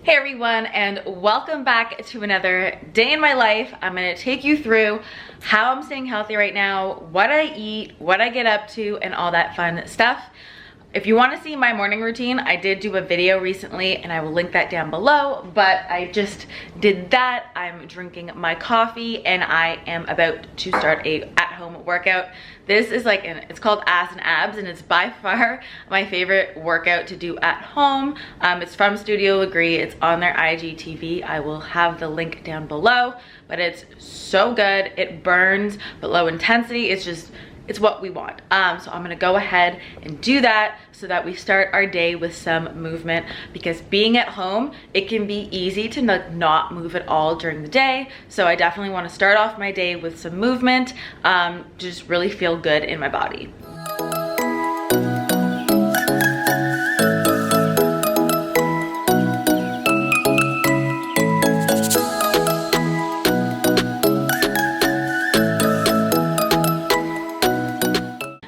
Hey everyone, and welcome back to another day in my life. I'm gonna take you through how I'm staying healthy right now, what I eat, what I get up to, and all that fun stuff. If you want to see my morning routine, I did do a video recently and I will link that down below, but I just did that. I'm drinking my coffee and I am about to start a at-home workout. This is like, it's called Ass and Abs, and it's by far my favorite workout to do at home. It's from Studio Legree. It's on their IGTV. I will have the link down below, but it's so good. It burns, but low intensity. It's what we want. So I'm gonna go ahead and do that so that we start our day with some movement, because being at home, it can be easy to not move at all during the day. So I definitely wanna start off my day with some movement, to just really feel good in my body.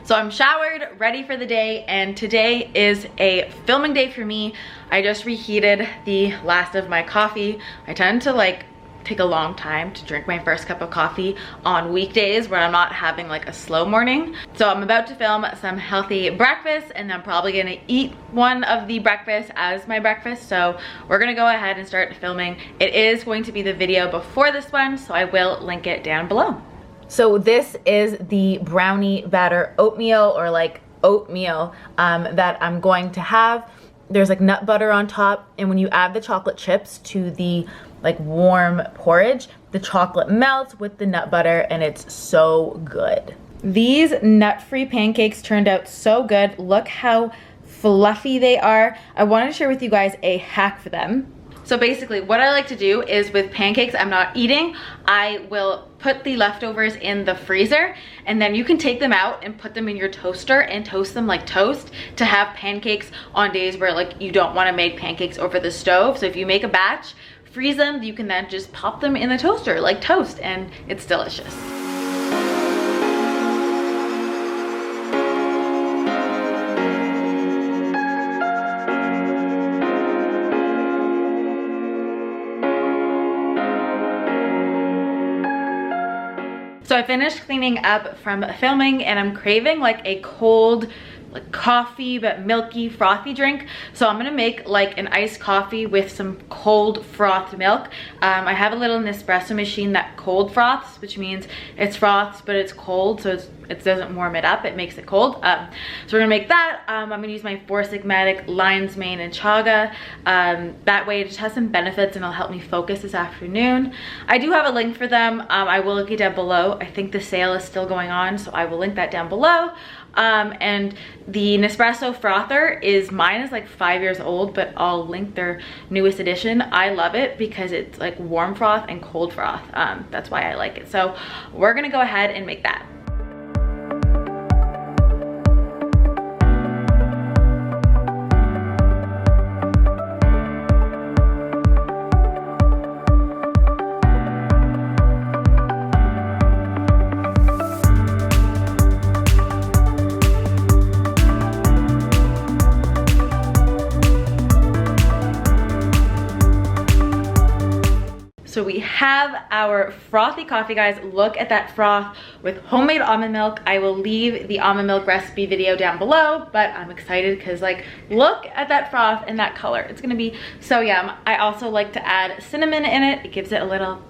So I'm showered, ready for the day, and today is a filming day for me. I just reheated the last of my coffee. I tend to take a long time to drink my first cup of coffee on weekdays when I'm not having like a slow morning. So I'm about to film some healthy breakfast, and I'm probably gonna eat one of the breakfasts as my breakfast. So we're gonna go ahead and start filming. It is going to be the video before this one, so I will link it down below. So this is the brownie batter oatmeal, or like oatmeal that I'm going to have. There's like nut butter on top, and when you add the chocolate chips to the like warm porridge, the chocolate melts with the nut butter and it's so good. These nut-free pancakes turned out so good. Look how fluffy they are. I wanted to share with you guys a hack for them. So basically what I like to do is, with pancakes I'm not eating, I will put the leftovers in the freezer, and then you can take them out and put them in your toaster and toast them like toast, to have pancakes on days where like you don't want to make pancakes over the stove. So if you make a batch, freeze them, you can then just pop them in the toaster like toast, and it's delicious. So I finished cleaning up from filming, and I'm craving like a cold coffee, but milky, frothy drink. So I'm gonna make like an iced coffee with some cold frothed milk. I have a little Nespresso machine that cold froths, which means it's froths but it's cold, so it doesn't warm it up, it makes it cold. So we're gonna make that. I'm gonna use my Four Sigmatic lion's mane and chaga. That way it just has some benefits and it'll help me focus this afternoon. I do have a link for them. I will link it down below. I think the sale is still going on, so I will link that down below. And the Nespresso frother mine is like 5 years old, but I'll link their newest edition. I love it because it's like warm froth and cold froth. That's why I like it. So we're gonna go ahead and make that. So we have our frothy coffee, guys. Look at that froth with homemade almond milk. I will leave the almond milk recipe video down below, but I'm excited because like, look at that froth and that color. It's gonna be so yum. I also like to add cinnamon in it. It gives it a little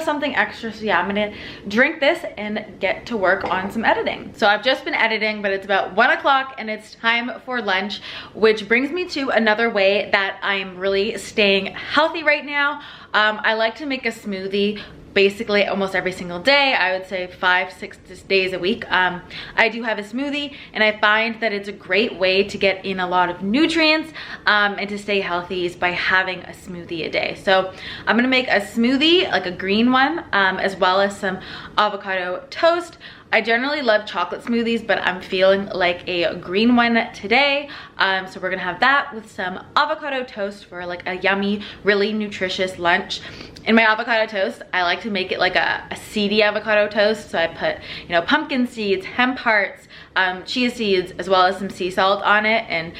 something extra. So yeah, I'm gonna drink this and get to work on some editing. So I've just been editing, but it's about 1 o'clock and it's time for lunch, which brings me to another way that I'm really staying healthy right now. I like to make a smoothie basically almost every single day. I would say 5-6 days a week. I do have a smoothie, and I find that it's a great way to get in a lot of nutrients and to stay healthy is by having a smoothie a day. So I'm gonna make a smoothie, like a green one, as well as some avocado toast. I generally love chocolate smoothies, but I'm feeling like a green one today. So we're gonna have that with some avocado toast for like a yummy, really nutritious lunch. In my avocado toast, I like to make it like a seedy avocado toast. So I put, you know, pumpkin seeds, hemp hearts, chia seeds, as well as some sea salt on it. And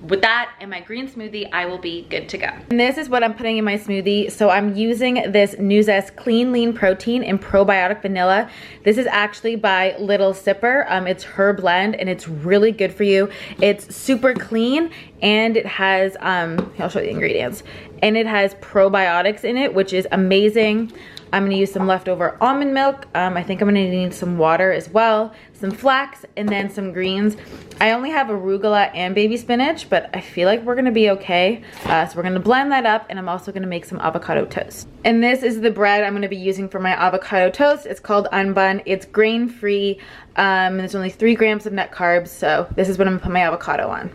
with that and my green smoothie, I will be good to go. And this is what I'm putting in my smoothie. So I'm using this Nuzest Clean Lean Protein and Probiotic Vanilla. This is actually by Little Sipper. It's her blend and it's really good for you. It's super clean and it has, I'll show you the ingredients. And it has probiotics in it, which is amazing. I'm gonna use some leftover almond milk. I think I'm gonna need some water as well, some flax, and then some greens. I only have arugula and baby spinach, but I feel like we're gonna be okay. So we're gonna blend that up, and I'm also gonna make some avocado toast. And this is the bread I'm gonna be using for my avocado toast. It's called Unbun. It's grain-free, and there's only 3 grams of net carbs, so this is what I'm gonna put my avocado on.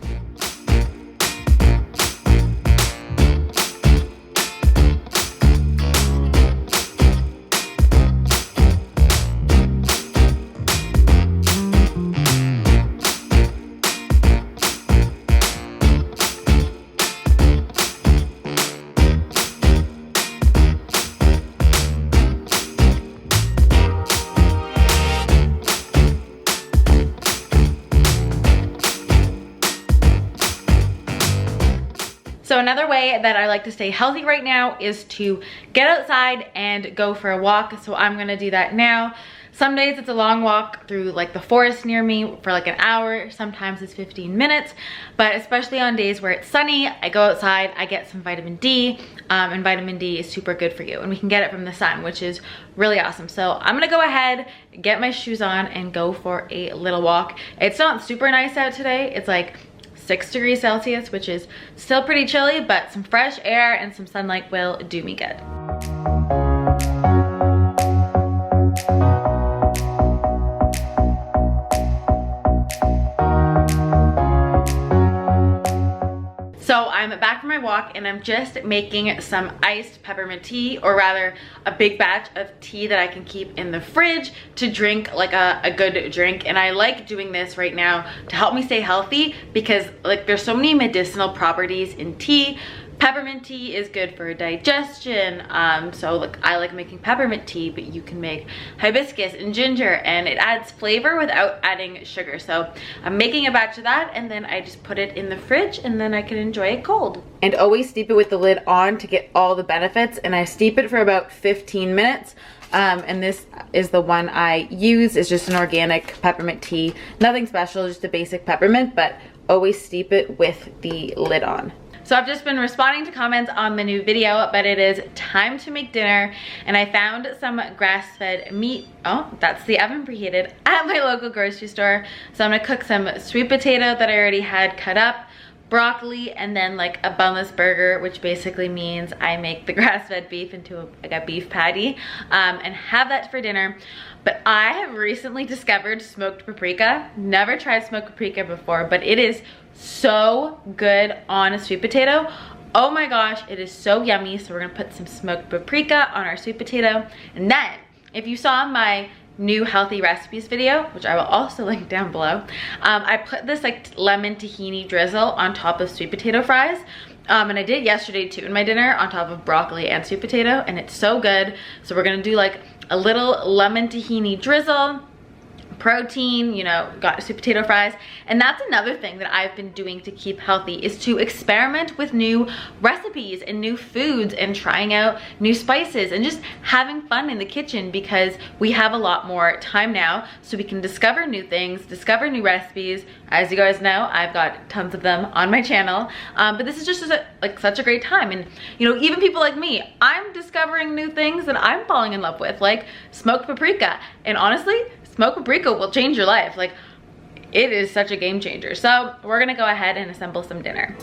So another way that I like to stay healthy right now is to get outside and go for a walk. So I'm gonna do that now. Some days it's a long walk through like the forest near me for like an hour. Sometimes it's 15 minutes, but especially on days where it's sunny, I go outside, I get some vitamin D, and vitamin D is super good for you. And we can get it from the sun, which is really awesome. So I'm gonna go ahead, get my shoes on and go for a little walk. It's not super nice out today. It's like 6 degrees Celsius, which is still pretty chilly, but some fresh air and some sunlight will do me good. So I'm back from my walk and I'm just making some iced peppermint tea, or rather a big batch of tea that I can keep in the fridge to drink like a good drink. And I like doing this right now to help me stay healthy because like there's so many medicinal properties in tea. Peppermint tea is good for digestion, so like I like making peppermint tea, but you can make hibiscus and ginger and it adds flavor without adding sugar. So I'm making a batch of that and then I just put it in the fridge and then I can enjoy it cold. And always steep it with the lid on to get all the benefits, and I steep it for about 15 minutes. And this is the one I use. It's just an organic peppermint tea. Nothing special, just a basic peppermint, but always steep it with the lid on. So I've just been responding to comments on the new video, but it is time to make dinner and I found some grass-fed meat. Oh, that's the oven preheated at my local grocery store. So I'm gonna cook some sweet potato that I already had cut up, broccoli, and then like a bunless burger, which basically means I make the grass-fed beef into like a beef patty, and have that for dinner. But I have recently discovered smoked paprika. Never tried smoked paprika before, but it is so good on a sweet potato. Oh my gosh, it is so yummy. So we're gonna put some smoked paprika on our sweet potato. And then if you saw my new healthy recipes video, which I will also link down below, I put this like lemon tahini drizzle on top of sweet potato fries. And I did yesterday too in my dinner on top of broccoli and sweet potato, and it's so good. So we're gonna do like a little lemon tahini drizzle, protein, you know, got sweet potato fries. And that's another thing that I've been doing to keep healthy, is to experiment with new recipes and new foods and trying out new spices and just having fun in the kitchen, because we have a lot more time now, so we can discover new things, discover new recipes. As you guys know, I've got tons of them on my channel, but this is just like such a great time. And you know, even people like me, I'm discovering new things that I'm falling in love with, like smoked paprika. And honestly, smoked paprika will change your life. Like, it is such a game changer. So we're gonna go ahead and assemble some dinner.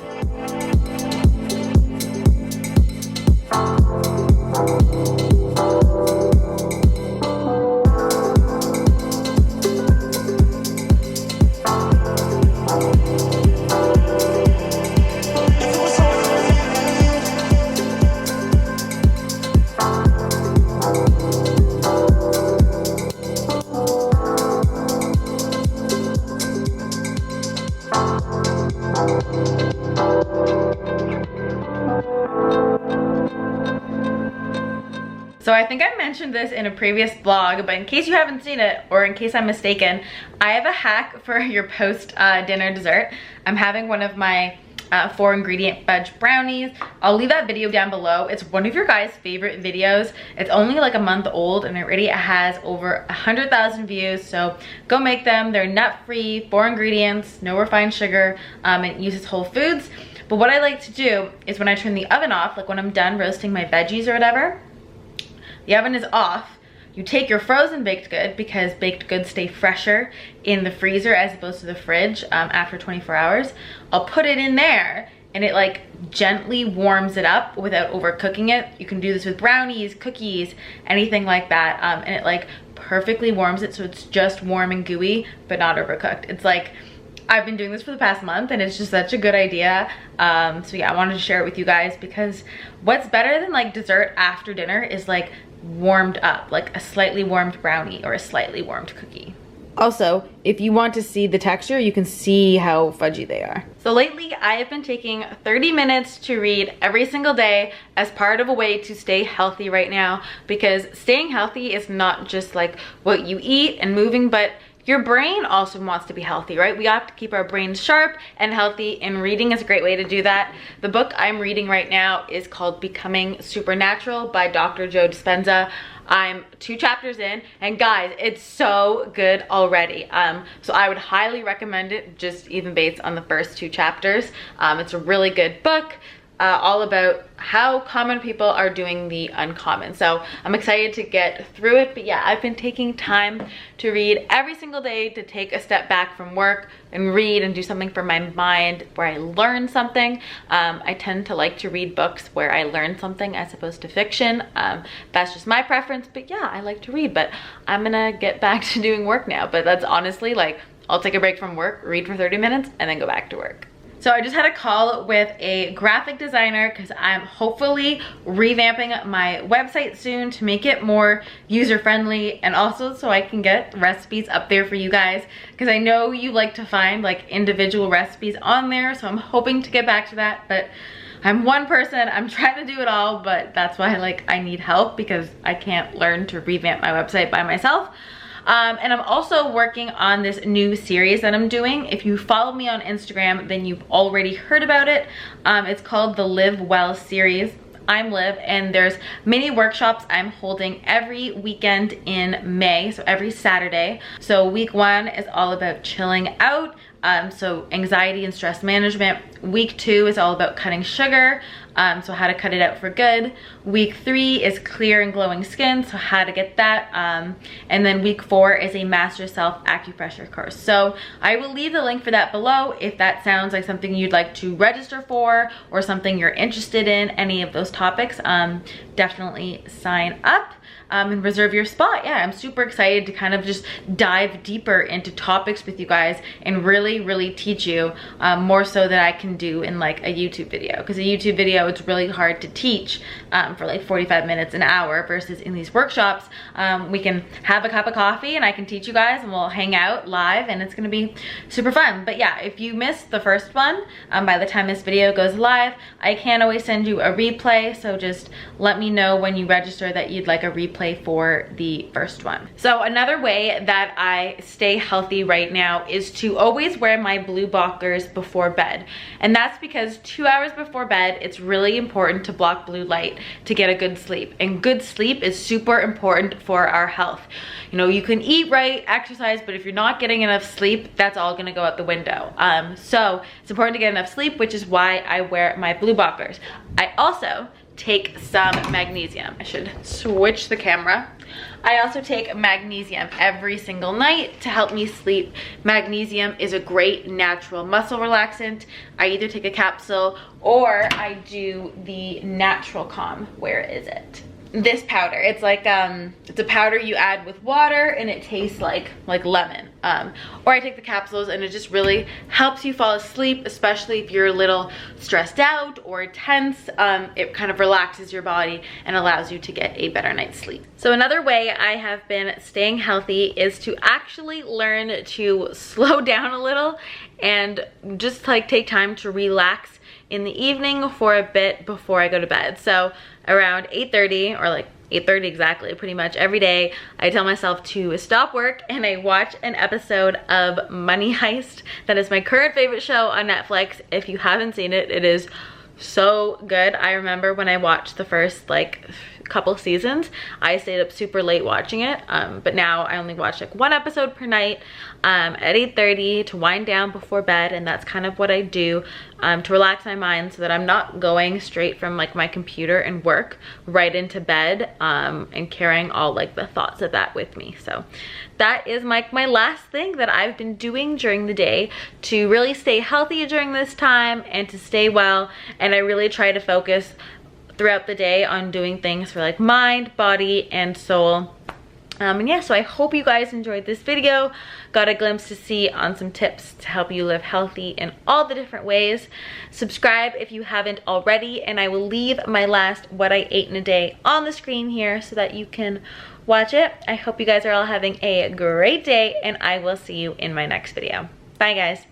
So I think I mentioned this in a previous vlog, but in case you haven't seen it, or in case I'm mistaken, I have a hack for your post dinner dessert. I'm having one of my 4 ingredient fudge brownies. I'll leave that video down below. It's one of your guys' favorite videos. It's only like a month old and already it has over 100,000 views. So go make them. They're nut-free, 4 ingredients, no refined sugar, and it uses whole foods. But what I like to do is when I turn the oven off, like when I'm done roasting my veggies or whatever, the oven is off. You take your frozen baked good, because baked goods stay fresher in the freezer as opposed to the fridge after 24 hours. I'll put it in there and it like gently warms it up without overcooking it. You can do this with brownies, cookies, anything like that. And it like perfectly warms it so it's just warm and gooey, but not overcooked. It's like, I've been doing this for the past month and it's just such a good idea. So yeah, I wanted to share it with you guys, because what's better than like dessert after dinner is like warmed up, like a slightly warmed brownie or a slightly warmed cookie. Also, if you want to see the texture, you can see how fudgy they are. So lately, I have been taking 30 minutes to read every single day as part of a way to stay healthy right now, because staying healthy is not just like what you eat and moving, but your brain also wants to be healthy, right? We have to keep our brains sharp and healthy, and reading is a great way to do that. The book I'm reading right now is called Becoming Supernatural by Dr. Joe Dispenza. I'm 2 chapters in, and guys, it's so good already. So I would highly recommend it, just even based on the first 2 chapters. It's a really good book. All about how common people are doing the uncommon. So I'm excited to get through it. But yeah, I've been taking time to read every single day, to take a step back from work and read and do something for my mind where I learn something. I tend to like to read books where I learn something as opposed to fiction. That's just my preference, but yeah, I like to read. But I'm gonna get back to doing work now. But that's honestly like, I'll take a break from work, read for 30 minutes, and then go back to work. So I just had a call with a graphic designer because I'm hopefully revamping my website soon to make it more user-friendly, and also so I can get recipes up there for you guys, because I know you like to find like individual recipes on there. So I'm hoping to get back to that, but I'm one person, I'm trying to do it all, but that's why like I need help, because I can't learn to revamp my website by myself. And I'm also working on this new series that I'm doing. If you follow me on Instagram, then you've already heard about it. It's called the Live Well series. I'm Liv, and there's mini workshops I'm holding every weekend in May, so every Saturday. So week 1 is all about chilling out, so anxiety and stress management. Week 2 is all about cutting sugar, so how to cut it out for good. Week 3 is clear and glowing skin, so how to get that. And then week 4 is a master self acupressure course. So I will leave the link for that below if that sounds like something you'd like to register for, or something you're interested in, any of those topics. Definitely sign up. And reserve your spot. Yeah, I'm super excited to kind of just dive deeper into topics with you guys and really teach you more so than I can do in like a YouTube video, because a YouTube video, it's really hard to teach for like 45 minutes, an hour, versus in these workshops we can have a cup of coffee and I can teach you guys and we'll hang out live, and it's gonna be super fun. But yeah, if you missed the first one, by the time this video goes live, I can always send you a replay, so just let me know when you register that you'd like a replay for the first one. So another way that I stay healthy right now is to always wear my blue blockers before bed. And that's because 2 hours before bed, it's really important to block blue light to get a good sleep. And good sleep is super important for our health. You know, you can eat right, exercise, but if you're not getting enough sleep, that's all gonna go out the window. So it's important to get enough sleep, which is why I wear my blue blockers. I also take some magnesium. I should switch the camera. I also take magnesium every single night to help me sleep. Magnesium is a great natural muscle relaxant. I either take a capsule or I do the natural calm. Where is it? This powder. It's like it's a powder you add with water and it tastes like lemon. Or I take the capsules and it just really helps you fall asleep, especially if you're a little stressed out or tense. It kind of relaxes your body and allows you to get a better night's sleep. So another way I have been staying healthy is to actually learn to slow down a little and just like take time to relax in the evening for a bit before I go to bed. So around 8:30 or like 8:30 exactly, pretty much every day. I tell myself to stop work and I watch an episode of Money Heist. That is my current favorite show on Netflix. If you haven't seen it, it is so good. I remember when I watched the first like couple seasons, I stayed up super late watching it, but now I only watch like one episode per night at 8:30 to wind down before bed, and that's kind of what I do to relax my mind so that I'm not going straight from like my computer and work right into bed and carrying all like the thoughts of that with me. So that is my last thing that I've been doing during the day to really stay healthy during this time and to stay well. And I really try to focus throughout the day on doing things for like mind, body, and soul. And yeah, so I hope you guys enjoyed this video, got a glimpse to see on some tips to help you live healthy in all the different ways. Subscribe if you haven't already, and I will leave my last what I ate in a day on the screen here so that you can watch it. I hope you guys are all having a great day, and I will see you in my next video. Bye guys.